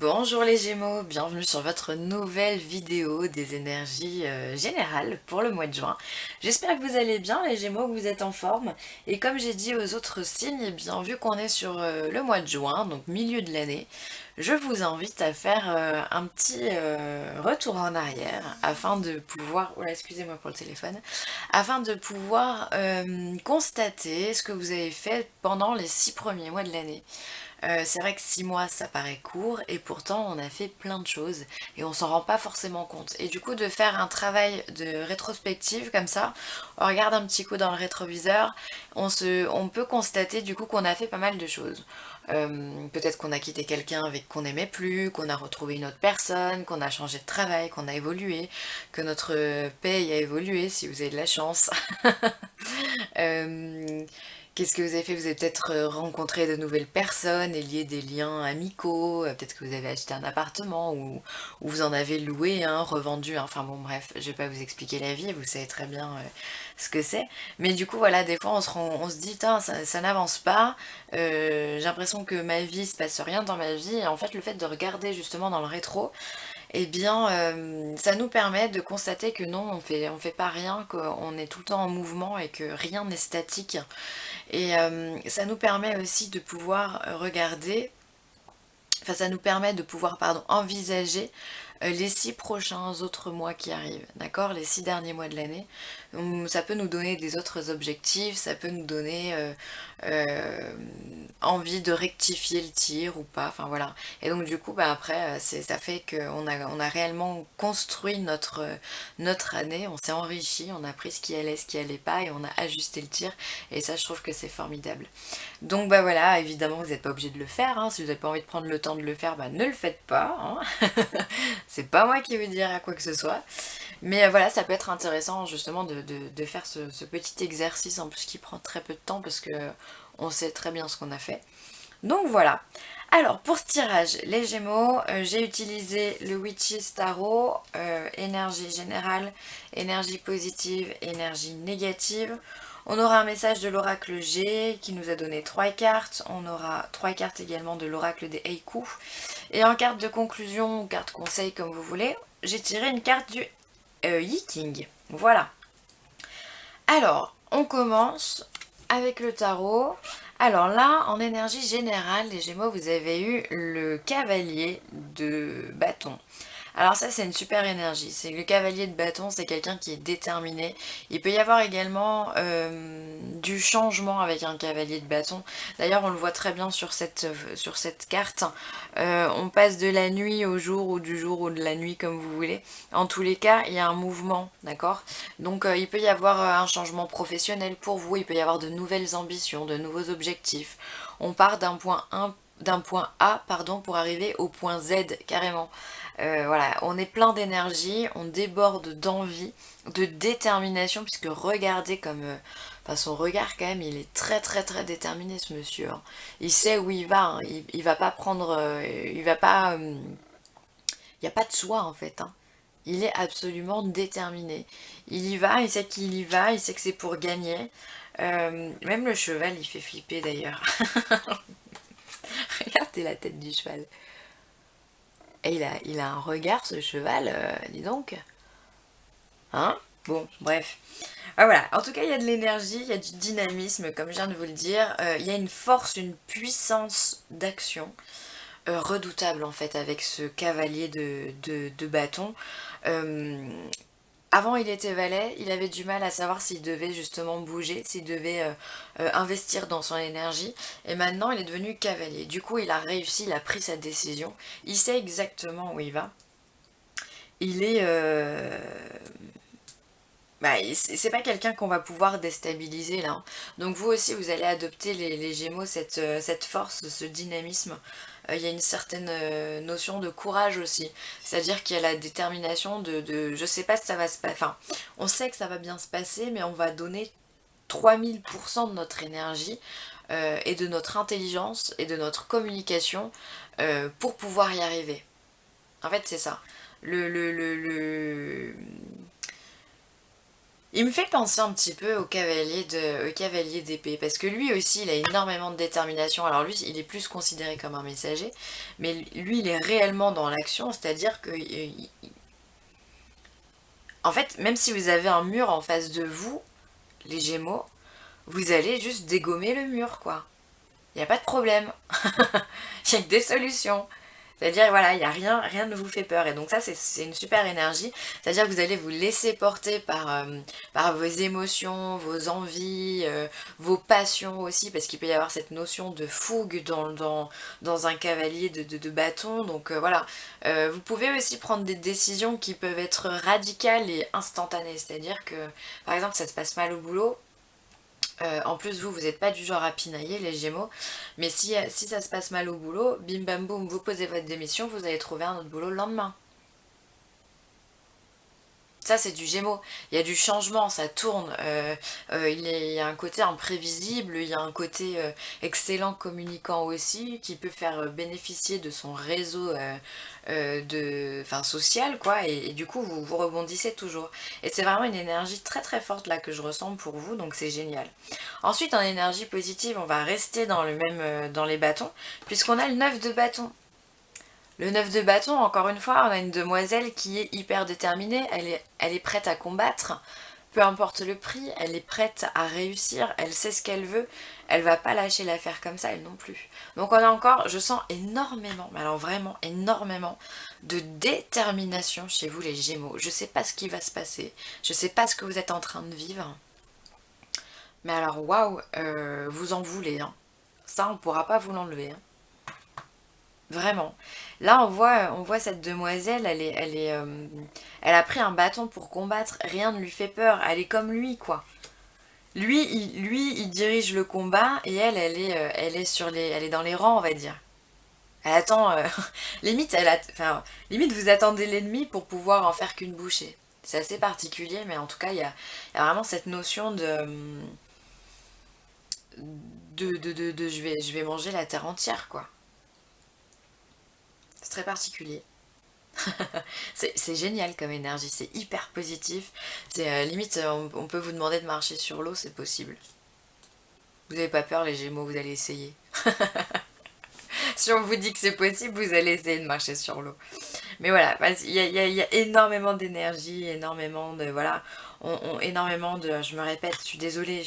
Bonjour les Gémeaux, bienvenue sur votre nouvelle vidéo des énergies générales pour le mois de juin. J'espère que vous allez bien les Gémeaux, que vous êtes en forme. Et comme j'ai dit aux autres signes, eh bien vu qu'on est sur le mois de juin, donc milieu de l'année, je vous invite à faire un petit retour en arrière afin de pouvoir, oula excusez-moi pour le téléphone, afin de pouvoir constater ce que vous avez fait pendant les 6 premiers mois de l'année. C'est vrai que 6 mois ça paraît court et pourtant on a fait plein de choses et on s'en rend pas forcément compte. Et du coup de faire un travail de rétrospective comme ça, on regarde un petit coup dans le rétroviseur, on peut constater du coup qu'on a fait pas mal de choses. Peut-être qu'on a quitté quelqu'un avec qu'on n'aimait plus, qu'on a retrouvé une autre personne, qu'on a changé de travail, qu'on a évolué, que notre paye a évolué si vous avez de la chance. Euh, Qu'est-ce que vous avez fait? Vous avez peut-être rencontré de nouvelles personnes et lié des liens amicaux, peut-être que vous avez acheté un appartement ou vous en avez loué un, revendu un, enfin bon bref, je vais pas vous expliquer la vie, vous savez très bien ce que c'est. Mais du coup voilà, des fois on se dit, ça n'avance pas, j'ai l'impression que ma vie, il se passe rien dans ma vie, et en fait le fait de regarder justement dans le rétro, eh bien, ça nous permet de constater que non, on fait pas rien, qu'on est tout le temps en mouvement et que rien n'est statique. Et ça nous permet aussi de pouvoir regarder, enfin ça nous permet de pouvoir, pardon, envisager les 6 prochains autres mois qui arrivent, d'accord? Les 6 derniers mois de l'année. Ça peut nous donner des autres objectifs, ça peut nous donner euh, envie de rectifier le tir ou pas, enfin voilà. Et donc du coup, bah, après, ça fait on a réellement construit notre année, on s'est enrichi, on a pris ce qui allait pas et on a ajusté le tir. Et ça, je trouve que c'est formidable. Donc bah voilà, évidemment vous n'êtes pas obligé de le faire, hein. Si vous n'avez pas envie de prendre le temps de le faire, bah ne le faites pas, hein. C'est pas moi qui veux dire à quoi que ce soit. Mais voilà, ça peut être intéressant justement de faire ce petit exercice en plus qui prend très peu de temps parce que on sait très bien ce qu'on a fait. Donc voilà. Alors pour ce tirage, les Gémeaux, j'ai utilisé le Witch's Tarot, énergie générale, énergie positive, énergie négative. On aura un message de l'oracle G qui nous a donné 3 cartes. On aura 3 cartes également de l'oracle des Heiku. Et en carte de conclusion ou carte conseil comme vous voulez, j'ai tiré une carte du Yi King. Voilà. Alors, on commence avec le tarot. Alors là, en énergie générale, les Gémeaux, vous avez eu le cavalier de bâton. Alors ça, c'est une super énergie. C'est le cavalier de bâton, c'est quelqu'un qui est déterminé. Il peut y avoir également du changement avec un cavalier de bâton. D'ailleurs, on le voit très bien sur cette carte. On passe de la nuit au jour ou du jour ou de la nuit, comme vous voulez. En tous les cas, il y a un mouvement, d'accord? Donc il peut y avoir un changement professionnel pour vous. Il peut y avoir de nouvelles ambitions, de nouveaux objectifs. On part d'un point A, pardon, pour arriver au point Z carrément. Voilà, on est plein d'énergie, on déborde d'envie, de détermination, puisque regardez comme... enfin, son regard quand même, il est très très très déterminé ce monsieur, hein. Il sait où il va, hein. Il va pas prendre... il va pas... il n'y a pas de choix en fait, hein. Il est absolument déterminé. Il y va, il sait qu'il y va, il sait que c'est pour gagner. Même le cheval, il fait flipper d'ailleurs. Regardez la tête du cheval. Et il a un regard, ce cheval, dis donc. Hein? Bon, bref. Ah, voilà, en tout cas, il y a de l'énergie, il y a du dynamisme, comme je viens de vous le dire. Il y a une force, une puissance d'action redoutable, en fait, avec ce cavalier de bâton. Euh, Avant, il était valet, il avait du mal à savoir s'il devait justement bouger, s'il devait investir dans son énergie. Et maintenant, il est devenu cavalier. Du coup, il a réussi, il a pris sa décision. Il sait exactement où il va. Il est... bah, c'est pas quelqu'un qu'on va pouvoir déstabiliser là, hein. Donc vous aussi, vous allez adopter les Gémeaux, cette force, ce dynamisme. Il y a une certaine notion de courage aussi. C'est-à-dire qu'il y a la détermination je sais pas si ça va se passer. Enfin, on sait que ça va bien se passer, mais on va donner 3000% de notre énergie et de notre intelligence et de notre communication pour pouvoir y arriver. En fait, c'est ça. Le, le, le, le- Il me fait penser un petit peu au cavalier d'épée, parce que lui aussi, il a énormément de détermination. Alors lui, il est plus considéré comme un messager, mais lui, il est réellement dans l'action, c'est-à-dire que, en fait, même si vous avez un mur en face de vous, les Gémeaux, vous allez juste dégommer le mur, quoi. Il n'y a pas de problème. Il n'y a que des solutions. C'est-à-dire, voilà, il n'y a rien, rien ne vous fait peur. Et donc ça, c'est une super énergie. C'est-à-dire que vous allez vous laisser porter par vos émotions, vos envies, vos passions aussi, parce qu'il peut y avoir cette notion de fougue dans un cavalier de bâton. Donc voilà, vous pouvez aussi prendre des décisions qui peuvent être radicales et instantanées. C'est-à-dire que, par exemple, ça se passe mal au boulot. En plus, vous n'êtes pas du genre à pinailler, les Gémeaux, mais si ça se passe mal au boulot, bim bam boum, vous posez votre démission, vous allez trouver un autre boulot le lendemain. Ça, c'est du Gémeaux. Il y a du changement, ça tourne. Il y a un côté imprévisible, il y a un côté excellent communicant aussi, qui peut faire bénéficier de son réseau enfin, social, quoi. Et du coup, vous rebondissez toujours. Et c'est vraiment une énergie très très forte là que je ressens pour vous, donc c'est génial. Ensuite, en énergie positive, on va rester dans le même, dans les bâtons, puisqu'on a le 9 de bâton. Le 9 de bâton, encore une fois, on a une demoiselle qui est hyper déterminée, elle est prête à combattre, peu importe le prix, elle est prête à réussir, elle sait ce qu'elle veut, elle va pas lâcher l'affaire comme ça, elle non plus. Donc on a encore, je sens énormément, mais alors vraiment énormément, de détermination chez vous les Gémeaux. Je sais pas ce qui va se passer, je sais pas ce que vous êtes en train de vivre, mais alors waouh, vous en voulez, hein. Ça on pourra pas vous l'enlever, hein. Vraiment. Là, on voit cette demoiselle, elle a pris un bâton pour combattre, rien ne lui fait peur, elle est comme lui, quoi. Il dirige le combat et elle est elle est dans les rangs, on va dire. Elle attend, enfin, limite vous attendez l'ennemi pour pouvoir en faire qu'une bouchée. C'est assez particulier, mais en tout cas, il y a vraiment cette notion de je vais manger la terre entière, quoi. C'est très particulier. C'est génial comme énergie, c'est hyper positif. C'est limite, on peut vous demander de marcher sur l'eau, c'est possible. Vous n'avez pas peur les Gémeaux, vous allez essayer. Si on vous dit que c'est possible, vous allez essayer de marcher sur l'eau. Mais voilà, il y a énormément d'énergie, énormément de... Voilà, énormément de... Je me répète, je suis désolée,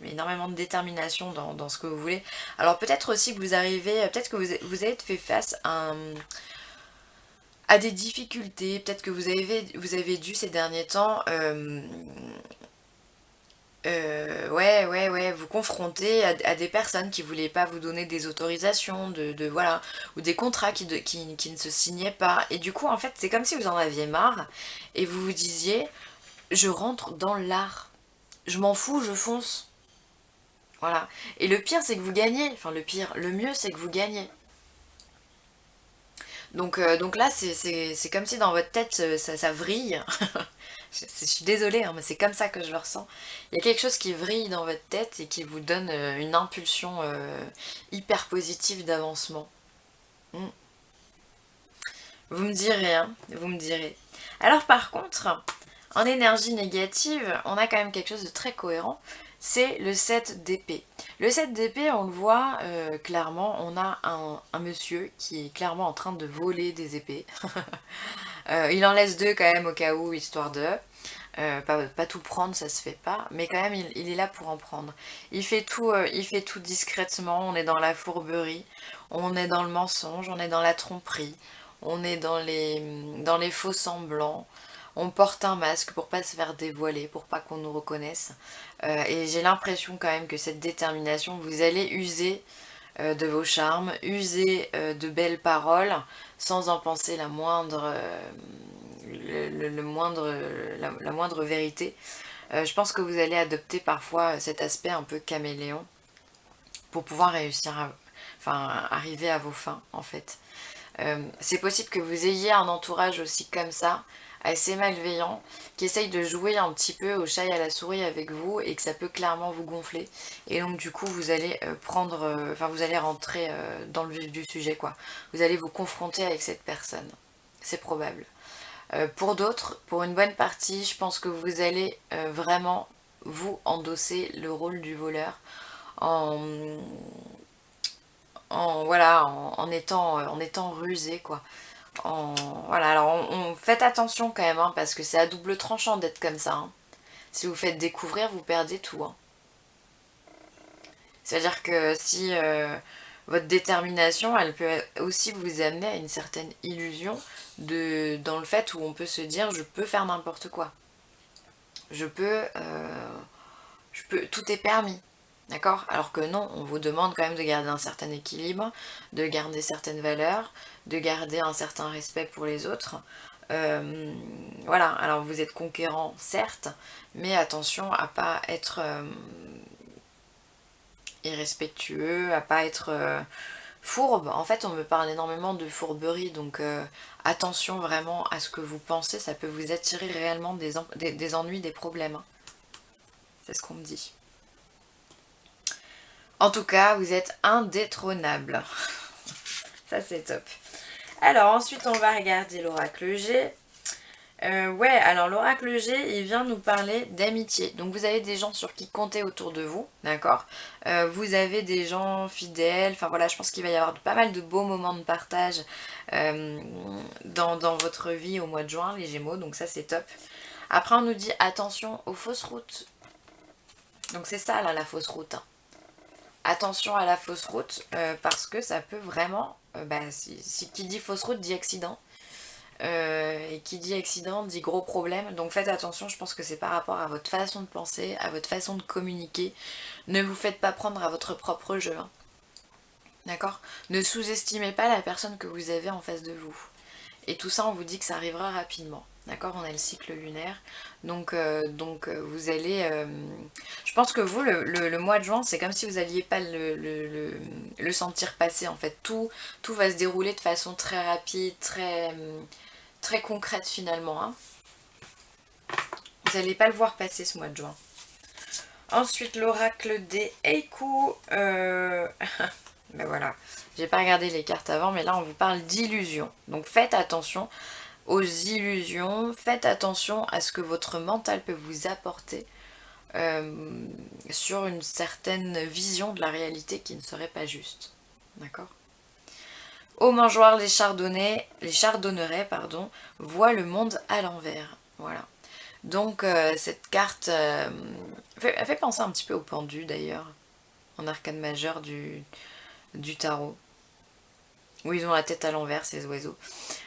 énormément de détermination dans ce que vous voulez. Alors peut-être aussi que vous arrivez... Peut-être que vous avez fait face à des difficultés, peut-être que vous avez dû ces derniers temps ouais, vous confronter à des personnes qui voulaient pas vous donner des autorisations, voilà, ou des contrats qui ne se signaient pas. Et du coup, en fait, c'est comme si vous en aviez marre et vous vous disiez, je rentre dans l'art, je m'en fous, je fonce. Voilà. Et le pire, c'est que vous gagnez. Enfin, le pire, le mieux, c'est que vous gagnez. Donc là, c'est comme si dans votre tête, ça vrille. Je suis désolée, hein, mais c'est comme ça que je le ressens. Il y a quelque chose qui vrille dans votre tête et qui vous donne une impulsion hyper positive d'avancement. Mm. Vous me direz, hein, vous me direz. Alors par contre, en énergie négative, on a quand même quelque chose de très cohérent, c'est le 7 d'épée. Le 7 d'épée, on le voit clairement, on a un monsieur qui est clairement en train de voler des épées. Il en laisse deux quand même au cas où, histoire de... pas tout prendre, ça se fait pas, mais quand même il est là pour en prendre. Il fait tout discrètement, on est dans la fourberie, on est dans le mensonge, on est dans la tromperie, on est dans les faux semblants, on porte un masque pour pas se faire dévoiler, pour pas qu'on nous reconnaisse. Et j'ai l'impression quand même que cette détermination, vous allez user de vos charmes, user de belles paroles, sans en penser la moindre, la moindre vérité. Je pense que vous allez adopter parfois cet aspect un peu caméléon pour pouvoir réussir enfin, arriver à vos fins en fait. C'est possible que vous ayez un entourage aussi comme ça, assez malveillant, qui essaye de jouer un petit peu au chat et à la souris avec vous et que ça peut clairement vous gonfler. Et donc du coup vous allez enfin vous allez rentrer dans le vif du sujet quoi. Vous allez vous confronter avec cette personne, c'est probable. Pour d'autres, pour une bonne partie, je pense que vous allez vraiment vous endosser le rôle du voleur en, voilà, en étant rusé quoi. Voilà, alors faites attention quand même hein, parce que c'est à double tranchant d'être comme ça. Hein. Si vous faites découvrir, vous perdez tout. Hein. C'est-à-dire que si votre détermination, elle peut aussi vous amener à une certaine illusion dans le fait où on peut se dire je peux faire n'importe quoi. Je peux, tout est permis. D'accord? Alors que non, on vous demande quand même de garder un certain équilibre, de garder certaines valeurs, de garder un certain respect pour les autres. Voilà, alors vous êtes conquérant, certes, mais attention à pas être irrespectueux, à pas être fourbe. En fait, on me parle énormément de fourberie, donc attention vraiment à ce que vous pensez, ça peut vous attirer réellement des ennuis, des problèmes. Hein. C'est ce qu'on me dit. En tout cas, vous êtes indétrônable. Ça, c'est top. Alors, ensuite, on va regarder l'oracle G. Ouais, alors l'oracle G, il vient nous parler d'amitié. Donc, vous avez des gens sur qui compter autour de vous, d'accord. Vous avez des gens fidèles. Enfin, voilà, je pense qu'il va y avoir pas mal de beaux moments de partage dans votre vie au mois de juin, les Gémeaux. Donc, ça, c'est top. Après, on nous dit attention aux fausses routes. Donc, c'est ça, là, la fausse route. Hein. Attention à la fausse route parce que ça peut vraiment, si qui dit fausse route dit accident et qui dit accident dit gros problème, donc faites attention, je pense que c'est par rapport à votre façon de penser, à votre façon de communiquer, ne vous faites pas prendre à votre propre jeu, hein. D'accord? Ne sous-estimez pas la personne que vous avez en face de vous. Et tout ça, on vous dit que ça arrivera rapidement. D'accord? On a le cycle lunaire. Donc vous allez... je pense que vous, le mois de juin, c'est comme si vous n'alliez pas le sentir passer. En fait, tout va se dérouler de façon très rapide, très concrète finalement. Hein. Vous n'allez pas le voir passer ce mois de juin. Ensuite, l'oracle des Eiku. Ben voilà, j'ai pas regardé les cartes avant, mais là on vous parle d'illusions. Donc faites attention aux illusions, faites attention à ce que votre mental peut vous apporter sur une certaine vision de la réalité qui ne serait pas juste. D'accord? Aux mangeoires, les chardonnerets, voient le monde à l'envers. Voilà. Donc cette carte elle fait penser un petit peu au pendu d'ailleurs, en arcane majeur du tarot. Où ils ont la tête à l'envers, ces oiseaux.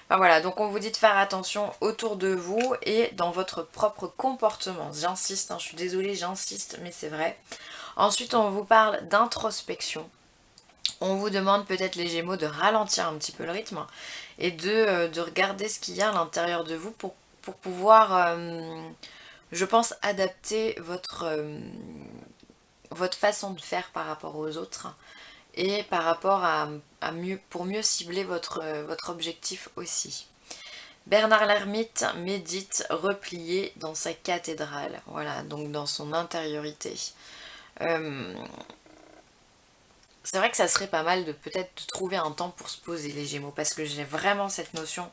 Enfin voilà, donc on vous dit de faire attention autour de vous et dans votre propre comportement. J'insiste, hein, je suis désolée, j'insiste, mais c'est vrai. Ensuite, on vous parle d'introspection. On vous demande peut-être les Gémeaux de ralentir un petit peu le rythme et de regarder ce qu'il y a à l'intérieur de vous pour pouvoir, je pense, adapter votre façon de faire par rapport aux autres et par rapport pour mieux cibler votre objectif aussi. Bernard l'ermite médite replié dans sa cathédrale, voilà, donc dans son intériorité. C'est vrai que ça serait pas mal de peut-être trouver un temps pour se poser les Gémeaux, parce que j'ai vraiment cette notion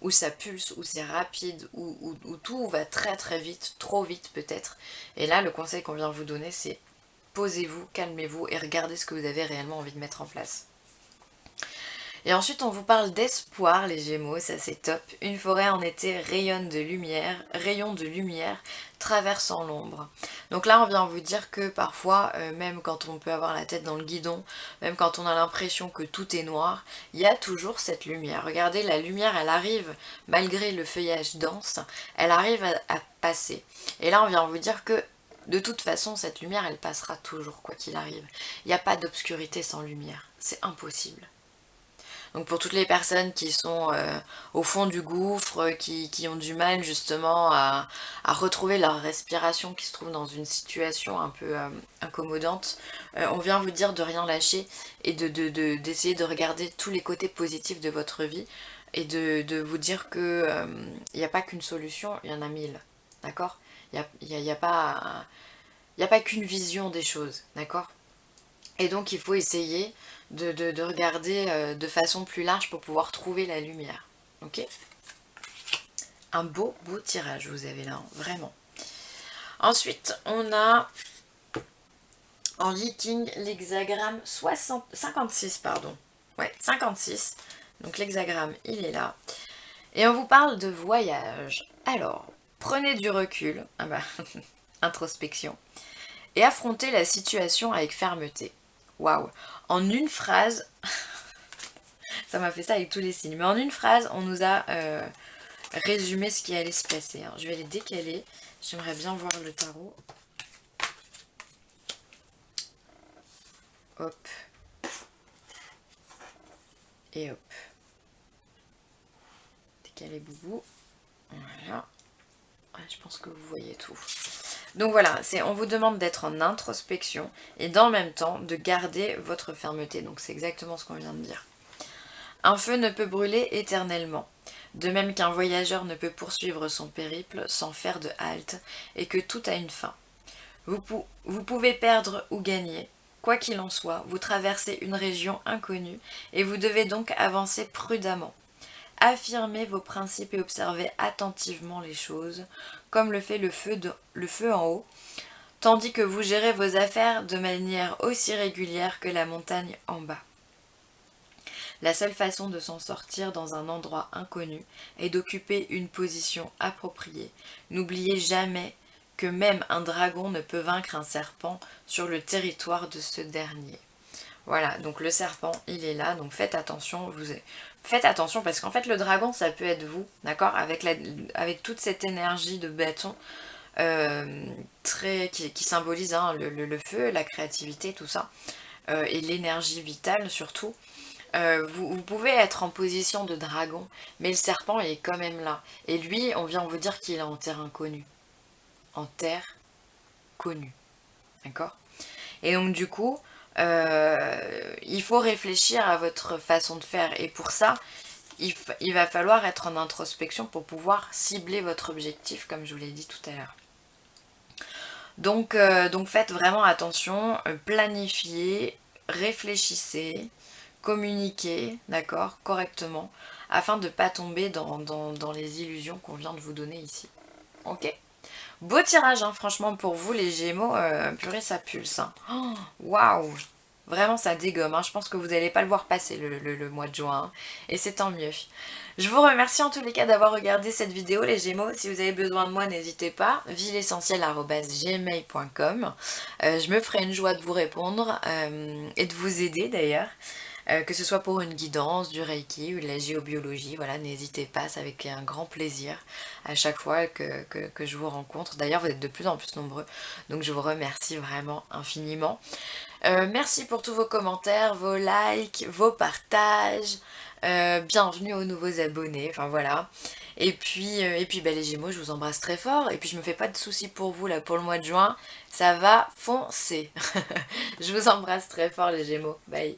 où ça pulse, où c'est rapide, où tout va très très vite, trop vite peut-être. Et là, le conseil qu'on vient vous donner, c'est posez-vous, calmez-vous et regardez ce que vous avez réellement envie de mettre en place. Et ensuite, on vous parle d'espoir, les Gémeaux, ça c'est top. Une forêt en été rayonne de lumière, rayon de lumière traversant l'ombre. Donc là, on vient vous dire que parfois, même quand on peut avoir la tête dans le guidon, même quand on a l'impression que tout est noir, il y a toujours cette lumière. Regardez, la lumière, elle arrive, malgré le feuillage dense, elle arrive à passer. Et là, on vient vous dire que de toute façon, cette lumière, elle passera toujours, quoi qu'il arrive. Il n'y a pas d'obscurité sans lumière. C'est impossible. Donc pour toutes les personnes qui sont au fond du gouffre, qui ont du mal justement à retrouver leur respiration, qui se trouvent dans une situation un peu incommodante, on vient vous dire de rien lâcher et d'essayer de regarder tous les côtés positifs de votre vie et de vous dire que il n'y a pas qu'une solution, il y en a mille, d'accord? Il n'y a pas qu'une vision des choses, d'accord? Et donc il faut essayer de regarder de façon plus large pour pouvoir trouver la lumière. Ok? un beau tirage vous avez là, hein, vraiment. Ensuite, on a en viking l'hexagramme 56, pardon. Ouais, 56. Donc l'hexagramme, il est là. Et on vous parle de voyage. Alors, prenez du recul, ah bah, introspection, et affrontez la situation avec fermeté. Waouh! En une phrase, ça m'a fait ça avec tous les signes, mais en une phrase, on nous a résumé ce qui allait se passer. Alors, je vais les décaler. J'aimerais bien voir le tarot. Hop. Et hop. Décaler boubou. Voilà. Ouais, je pense que vous voyez tout. Donc voilà, on vous demande d'être en introspection et dans le même temps de garder votre fermeté. Donc c'est exactement ce qu'on vient de dire. Un feu ne peut brûler éternellement. De même qu'un voyageur ne peut poursuivre son périple sans faire de halte et que tout a une fin. Vous pouvez perdre ou gagner. Quoi qu'il en soit, vous traversez une région inconnue et vous devez donc avancer prudemment. Affirmez vos principes et observez attentivement les choses, comme le fait le feu en haut, tandis que vous gérez vos affaires de manière aussi régulière que la montagne en bas. La seule façon de s'en sortir dans un endroit inconnu est d'occuper une position appropriée. N'oubliez jamais que même un dragon ne peut vaincre un serpent sur le territoire de ce dernier. Voilà, donc le serpent, il est là, donc faites attention, faites attention parce qu'en fait le dragon, ça peut être vous, d'accord, avec toute cette énergie de bâton qui symbolise hein, le feu, la créativité, tout ça, et l'énergie vitale surtout. Vous pouvez être en position de dragon, mais le serpent il est quand même là. Et lui, on vient vous dire qu'il est en terre inconnue. En terre connue. D'accord? Et donc du coup, il faut réfléchir à votre façon de faire. Et pour ça, il va falloir être en introspection pour pouvoir cibler votre objectif, comme je vous l'ai dit tout à l'heure. Donc faites vraiment attention, planifiez, réfléchissez, communiquez, d'accord, correctement, afin de ne pas tomber dans les illusions qu'on vient de vous donner ici. Ok? Beau tirage, hein, franchement, pour vous, les Gémeaux, purée, ça pulse. Hein. Oh, waouh! Vraiment, ça dégomme. Hein. Je pense que vous n'allez pas le voir passer le mois de juin. Hein. Et c'est tant mieux. Je vous remercie en tous les cas d'avoir regardé cette vidéo, les Gémeaux. Si vous avez besoin de moi, n'hésitez pas. villessentiel@gmail.com. Je me ferai une joie de vous répondre et de vous aider d'ailleurs. Que ce soit pour une guidance, du Reiki ou de la géobiologie, voilà, n'hésitez pas, c'est avec un grand plaisir à chaque fois que je vous rencontre. D'ailleurs, vous êtes de plus en plus nombreux, donc je vous remercie vraiment infiniment. Merci pour tous vos commentaires, vos likes, vos partages. Bienvenue aux nouveaux abonnés, enfin voilà. Et puis bah, les Gémeaux, je vous embrasse très fort. Et puis je me fais pas de soucis pour vous là pour le mois de juin. Ça va foncer. Je vous embrasse très fort les Gémeaux. Bye.